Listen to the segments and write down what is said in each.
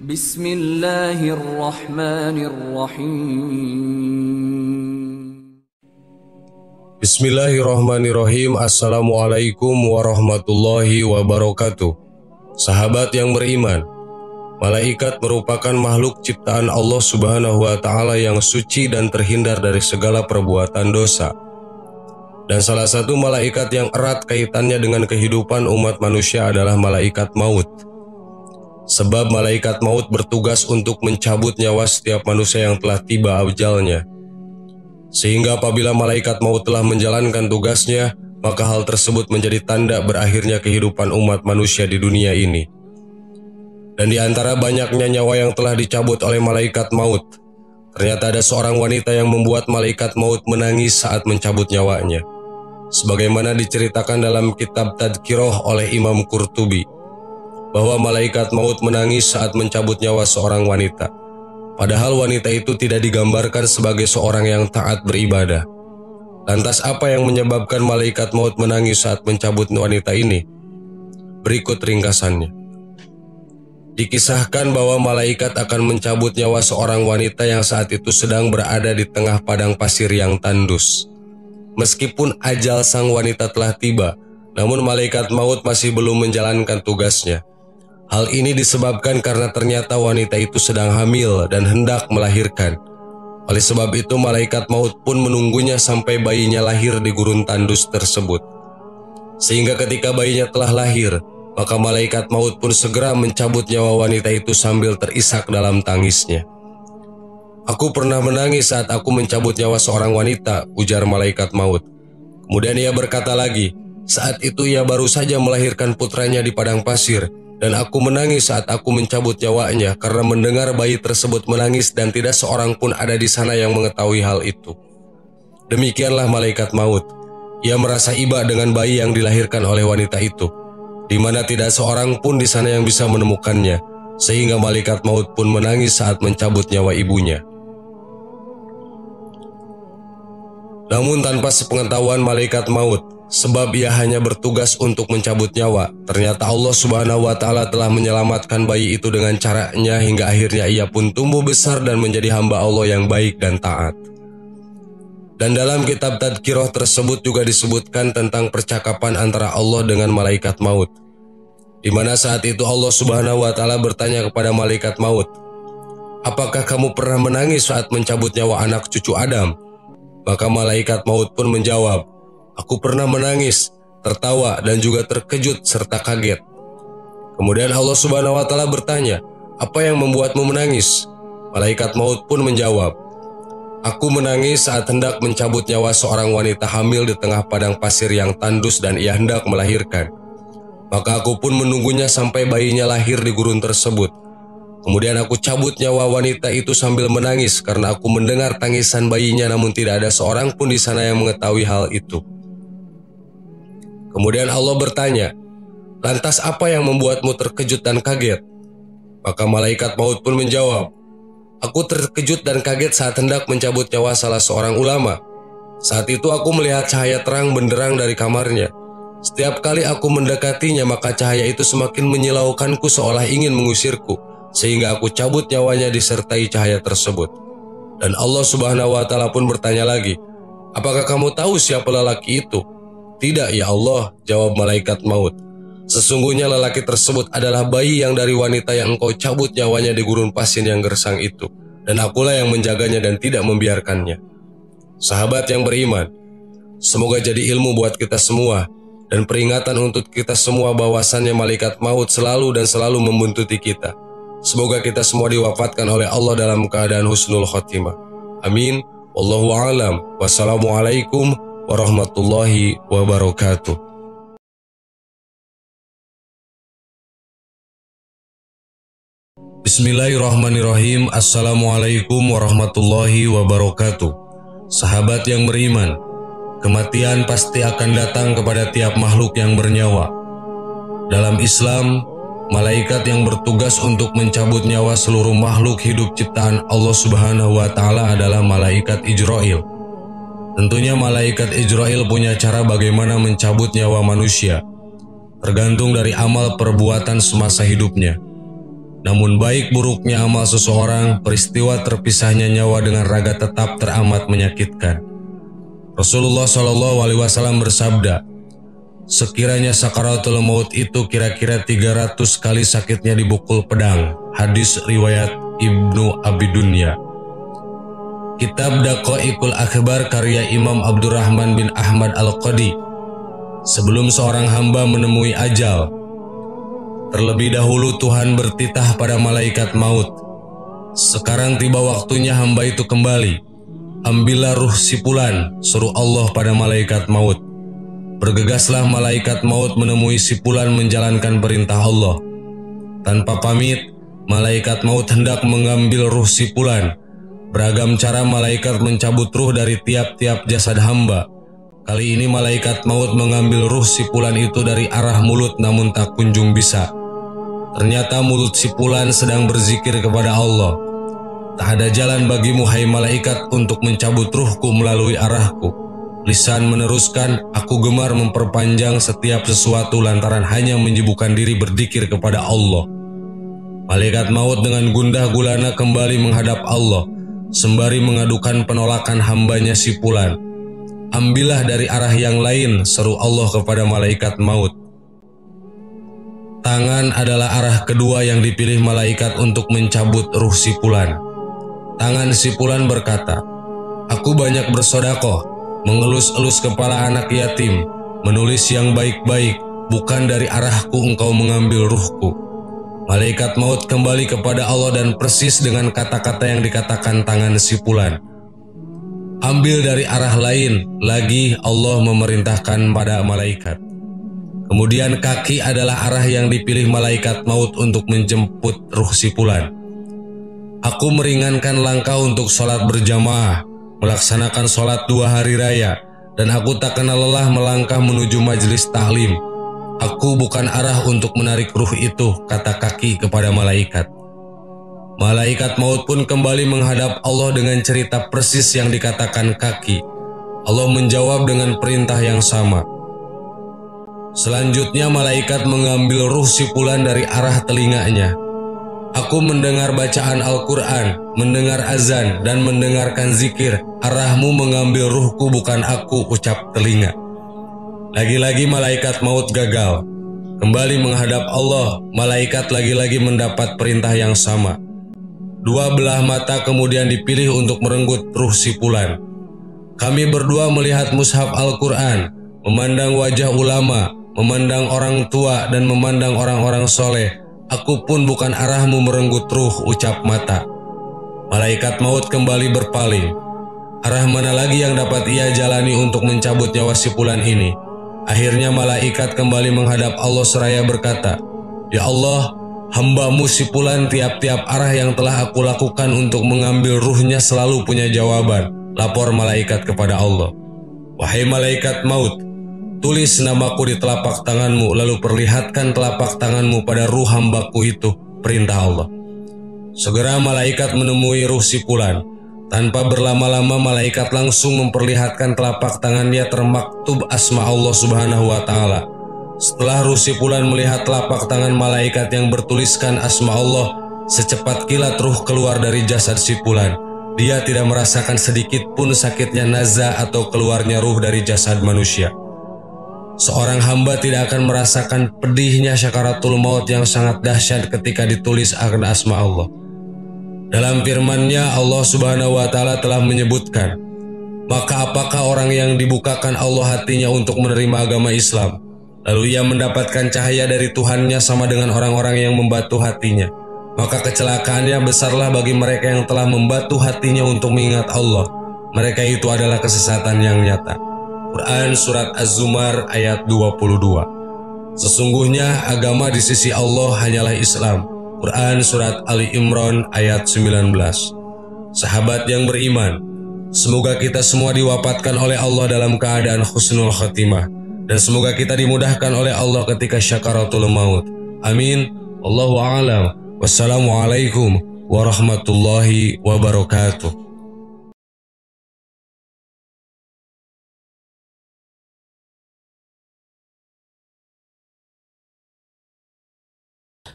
Bismillahirrahmanirrahim. Bismillahirrahmanirrahim. Assalamualaikum warahmatullahi wabarakatuh. Sahabat yang beriman, malaikat merupakan makhluk ciptaan Allah Subhanahu wa Ta'ala yang suci dan terhindar dari segala perbuatan dosa. Dan salah satu malaikat yang erat kaitannya dengan kehidupan umat manusia adalah malaikat maut. Sebab malaikat maut bertugas untuk mencabut nyawa setiap manusia yang telah tiba ajalnya. Sehingga apabila malaikat maut telah menjalankan tugasnya, maka hal tersebut menjadi tanda berakhirnya kehidupan umat manusia di dunia ini. Dan di antara banyaknya nyawa yang telah dicabut oleh malaikat maut, ternyata ada seorang wanita yang membuat malaikat maut menangis saat mencabut nyawanya. Sebagaimana diceritakan dalam kitab Tadhkirah oleh Imam Qurtubi, bahwa malaikat maut menangis saat mencabut nyawa seorang wanita. Padahal wanita itu tidak digambarkan sebagai seorang yang taat beribadah. Lantas apa yang menyebabkan malaikat maut menangis saat mencabut wanita ini? Berikut ringkasannya. Dikisahkan bahwa malaikat akan mencabut nyawa seorang wanita yang saat itu sedang berada di tengah padang pasir yang tandus. Meskipun ajal sang wanita telah tiba, namun malaikat maut masih belum menjalankan tugasnya. Hal ini disebabkan karena ternyata wanita itu sedang hamil dan hendak melahirkan. Oleh sebab itu malaikat maut pun menunggunya sampai bayinya lahir di gurun tandus tersebut. Sehingga ketika bayinya telah lahir, maka malaikat maut pun segera mencabut nyawa wanita itu sambil terisak dalam tangisnya. "Aku pernah menangis saat aku mencabut nyawa seorang wanita," ujar malaikat maut. Kemudian ia berkata lagi, "Saat itu ia baru saja melahirkan putranya di padang pasir, dan aku menangis saat aku mencabut nyawanya karena mendengar bayi tersebut menangis dan tidak seorang pun ada di sana yang mengetahui hal itu." Demikianlah malaikat maut. Ia merasa iba dengan bayi yang dilahirkan oleh wanita itu, di mana tidak seorang pun di sana yang bisa menemukannya, sehingga malaikat maut pun menangis saat mencabut nyawa ibunya. Namun tanpa sepengetahuan malaikat maut, sebab ia hanya bertugas untuk mencabut nyawa, ternyata Allah Subhanahu wa Ta'ala telah menyelamatkan bayi itu dengan caranya hingga akhirnya ia pun tumbuh besar dan menjadi hamba Allah yang baik dan taat. Dan dalam kitab Tadhkirah tersebut juga disebutkan tentang percakapan antara Allah dengan malaikat maut, di mana saat itu Allah Subhanahu wa Ta'ala bertanya kepada malaikat maut, "Apakah kamu pernah menangis saat mencabut nyawa anak cucu Adam?" Maka malaikat maut pun menjawab, "Aku pernah menangis, tertawa, dan juga terkejut serta kaget." Kemudian Allah Subhanahu wa Ta'ala bertanya, "Apa yang membuatmu menangis?" Malaikat maut pun menjawab, "Aku menangis saat hendak mencabut nyawa seorang wanita hamil di tengah padang pasir yang tandus dan ia hendak melahirkan. Maka aku pun menunggunya sampai bayinya lahir di gurun tersebut. Kemudian aku cabut nyawa wanita itu sambil menangis karena aku mendengar tangisan bayinya, namun tidak ada seorang pun di sana yang mengetahui hal itu." Kemudian Allah bertanya, "Lantas apa yang membuatmu terkejut dan kaget?" Maka malaikat maut pun menjawab, "Aku terkejut dan kaget saat hendak mencabut nyawa salah seorang ulama. Saat itu aku melihat cahaya terang benderang dari kamarnya. Setiap kali aku mendekatinya, maka cahaya itu semakin menyilaukanku seolah ingin mengusirku, sehingga aku cabut nyawanya disertai cahaya tersebut." Dan Allah Subhanahu wa Ta'ala pun bertanya lagi, "Apakah kamu tahu siapa lelaki itu?" "Tidak ya Allah," jawab malaikat maut. "Sesungguhnya lelaki tersebut adalah bayi yang dari wanita yang engkau cabut nyawanya di gurun pasir yang gersang itu, dan akulah yang menjaganya dan tidak membiarkannya." Sahabat yang beriman, semoga jadi ilmu buat kita semua dan peringatan untuk kita semua bahwasannya malaikat maut selalu dan selalu membuntuti kita. Semoga kita semua diwafatkan oleh Allah dalam keadaan husnul khotimah. Amin. Wallahu a'lam. Wassalamualaikum warahmatullahi wabarakatuh. Bismillahirrahmanirrahim. Assalamualaikum warahmatullahi wabarakatuh. Sahabat yang beriman, kematian pasti akan datang kepada tiap makhluk yang bernyawa. Dalam Islam, malaikat yang bertugas untuk mencabut nyawa seluruh makhluk hidup ciptaan Allah Subhanahu wa Ta'ala adalah malaikat Ijrail. Tentunya malaikat Ijrail punya cara bagaimana mencabut nyawa manusia, tergantung dari amal perbuatan semasa hidupnya. Namun baik buruknya amal seseorang, peristiwa terpisahnya nyawa dengan raga tetap teramat menyakitkan. Rasulullah Shallallahu Alaihi Wasallam bersabda, sekiranya sakaratul maut itu kira-kira 300 kali sakitnya dibukul pedang. Hadis riwayat Ibnu Abi Dunya. Kitab Daqaiqul Akhbar karya Imam Abdurrahman bin Ahmad Al-Qadi. Sebelum seorang hamba menemui ajal, terlebih dahulu Tuhan bertitah pada malaikat maut. Sekarang tiba waktunya hamba itu kembali. Ambillah ruh si fulan, seru Allah pada malaikat maut. Bergegaslah malaikat maut menemui si fulan menjalankan perintah Allah. Tanpa pamit, malaikat maut hendak mengambil ruh si fulan. Beragam cara malaikat mencabut ruh dari tiap-tiap jasad hamba. Kali ini malaikat maut mengambil ruh si fulan itu dari arah mulut namun tak kunjung bisa. Ternyata mulut si fulan sedang berzikir kepada Allah. Tak ada jalan bagimu hai malaikat untuk mencabut ruhku melalui arahku. Lisan meneruskan, aku gemar memperpanjang setiap sesuatu lantaran hanya menyibukkan diri berzikir kepada Allah. Malaikat maut dengan gundah gulana kembali menghadap Allah, sembari mengadukan penolakan hambanya si fulan. Ambillah dari arah yang lain, seru Allah kepada malaikat maut. Tangan adalah arah kedua yang dipilih malaikat untuk mencabut ruh si fulan. Tangan si fulan berkata, aku banyak bersodakoh, mengelus-elus kepala anak yatim, menulis yang baik-baik, bukan dari arahku engkau mengambil ruhku. Malaikat maut kembali kepada Allah dan persis dengan kata-kata yang dikatakan tangan si fulan. Ambil dari arah lain, lagi Allah memerintahkan pada malaikat. Kemudian kaki adalah arah yang dipilih malaikat maut untuk menjemput ruh si fulan. Aku meringankan langkah untuk sholat berjamaah, melaksanakan sholat 2 hari raya, dan aku tak kenal lelah melangkah menuju majelis taklim. Aku bukan arah untuk menarik ruh itu, kata kaki kepada malaikat. Malaikat maut pun kembali menghadap Allah dengan cerita persis yang dikatakan kaki. Allah menjawab dengan perintah yang sama. Selanjutnya malaikat mengambil ruh si fulan dari arah telinganya. Aku mendengar bacaan Al-Quran, mendengar azan, dan mendengarkan zikir. Arahmu mengambil ruhku bukan aku, ucap telinga. Lagi-lagi malaikat maut gagal. Kembali menghadap Allah, malaikat lagi-lagi mendapat perintah yang sama. 2 belah mata kemudian dipilih untuk merenggut ruh si fulan. Kami berdua melihat mushaf Al-Quran, memandang wajah ulama, memandang orang tua, dan memandang orang-orang soleh. Aku pun bukan arahmu merenggut ruh, ucap mata. Malaikat maut kembali berpaling. Arah mana lagi yang dapat ia jalani untuk mencabut nyawa si fulan ini? Akhirnya malaikat kembali menghadap Allah seraya berkata, ya Allah, hamba-Mu si fulan tiap-tiap arah yang telah aku lakukan untuk mengambil ruhnya selalu punya jawaban. Lapor malaikat kepada Allah. Wahai malaikat maut, tulis namaku di telapak tanganmu, lalu perlihatkan telapak tanganmu pada ruh hambaku itu, perintah Allah. Segera malaikat menemui ruh si fulan. Tanpa berlama-lama malaikat langsung memperlihatkan telapak tangannya termaktub asma Allah Subhanahu wa Ta'ala. Setelah ruh si fulan melihat telapak tangan malaikat yang bertuliskan asma Allah, secepat kilat ruh keluar dari jasad si fulan. Dia tidak merasakan sedikit pun sakitnya nazah atau keluarnya ruh dari jasad manusia. Seorang hamba tidak akan merasakan pedihnya syakaratul maut yang sangat dahsyat ketika ditulis akan asma Allah. Dalam firman-Nya, Allah Subhanahu wa Ta'ala telah menyebutkan, maka apakah orang yang dibukakan Allah hatinya untuk menerima agama Islam, lalu ia mendapatkan cahaya dari Tuhannya sama dengan orang-orang yang membatu hatinya, maka kecelakaannya besarlah bagi mereka yang telah membatu hatinya untuk mengingat Allah. Mereka itu adalah kesesatan yang nyata. Quran Surat Az-Zumar ayat 22. Sesungguhnya agama di sisi Allah hanyalah Islam. Quran Surat Ali Imran ayat 19. Sahabat yang beriman, semoga kita semua diwafatkan oleh Allah dalam keadaan husnul khatimah, dan semoga kita dimudahkan oleh Allah ketika syakaratul maut. Amin. Wallahu a'lam. Wassalamualaikum warahmatullahi wabarakatuh.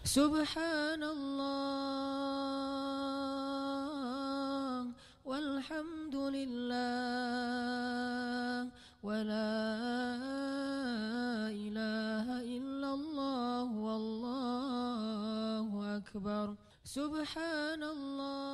Subhanallah walhamdulillah wa la ilaha illallah wallahu akbar. Subhanallah